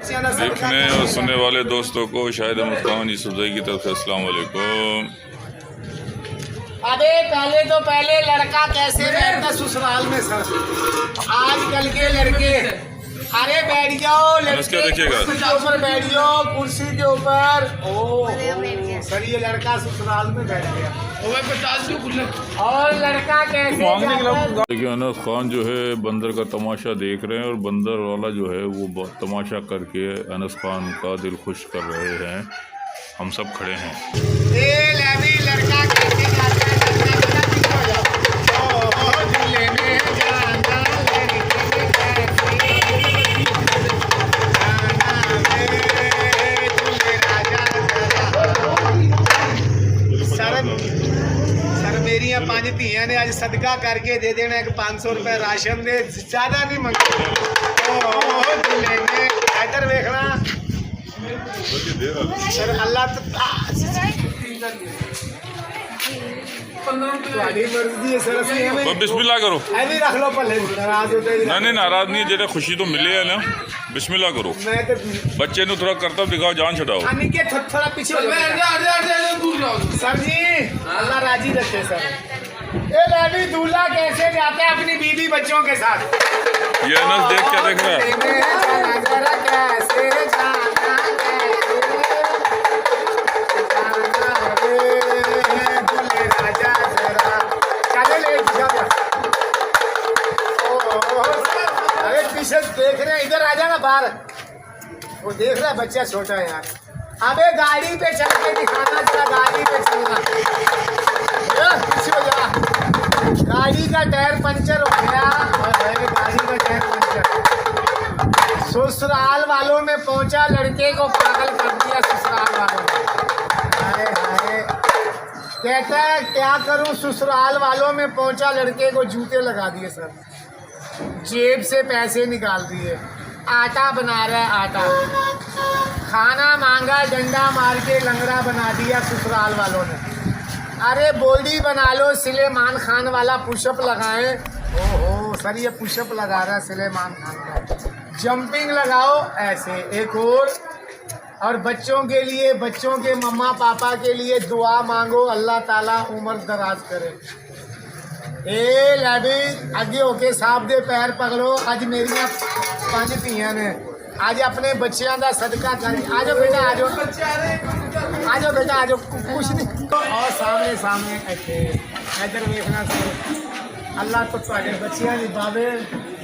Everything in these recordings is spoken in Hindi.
देखने और सुनने वाले दोस्तों को शायद मुस्कान यूसुफजई की तरफ से अस्सलाम वालेकुम। अबे पहले लड़का कैसे बैठता ससुराल में सर, आजकल के लड़के अरे बैठ जाओ लड़के कुर्सी के ऊपर बैठ जाओ, कुर्सी के ऊपर। सर ये लड़का ससुराल में बैठ गया और लड़का कैसे। देखिए अनस खान जो है बंदर का तमाशा देख रहे हैं और बंदर वाला जो है वो तमाशा करके अनस खान का दिल खुश कर रहे हैं। हम सब खड़े हैं। लड़का कैसे जाता है मेरी 5 धियां ने आज सदका करके दे देना एक 500 रुपए राशन दे, ज्यादा नहीं मंगे। इधर देखना सर, अल्लाह मर्जी है सर। बिस्मिल्लाह करो, रख लो पहले, नाराज होते नहीं नाराज नहीं, जेड़ा खुशी तो मिले है ना। बिस्मिल्लाह करो। मैं तो बच्चे ने थोड़ा करतब दिखाओ, जान छुड़ाओ। थोड़ा पीछे सर जी, अल्लाह राजी रखे सर। ये लाडी दूल्हा कैसे जाता है अपनी बीवी बच्चों के साथ। ये अनस देख क्या देख रहा है। देख रहे हैं, इधर आ जाना बाहर। वो देख रहा है बच्चा छोटा है यार। अबे गाड़ी पे चल के दिखाना, जरा गाड़ी पे चलना। गाड़ी का टायर पंचर हो गया और गाड़ी का टायर पंचर। ससुराल वालों में पहुंचा, लड़के को पागल कर दिया ससुराल वालों ने। हाय हाय, कहता है क्या करूं, ससुराल वालों में पहुंचा, लड़के को जूते लगा दिए सर, जेब से पैसे निकाल दिए, आटा बना रहा है आटा, खाना मांगा, डंडा मार के लंगड़ा बना दिया ससुराल वालों ने। अरे बॉडी बना लो, सुलेमान खान वाला पुशअप लगाए। ओहो सर, ये पुशअप लगा रहा है सुलेमान खान का। जंपिंग लगाओ ऐसे, एक और बच्चों के लिए, बच्चों के मम्मा पापा के लिए दुआ मांगो, अल्लाह ताला उम्र दराज करे। ए लैबी अगे होके साहब दे पैर पकड़ो। अज मेरिया 5 धियां ने, आज अपने बच्चों का सदका कर। आ जाओ बेटा, आ जाओ, आ जाओ बेटा, आ जाओ, कुछ नहीं। और सामने सामने इधर देखना सर, अल्लाह तो तुम्हारे बच्चियां की बाबे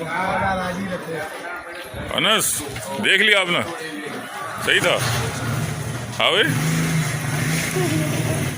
राजी रखे। अनस देख लिया आपने, सही था। हाँ भाई।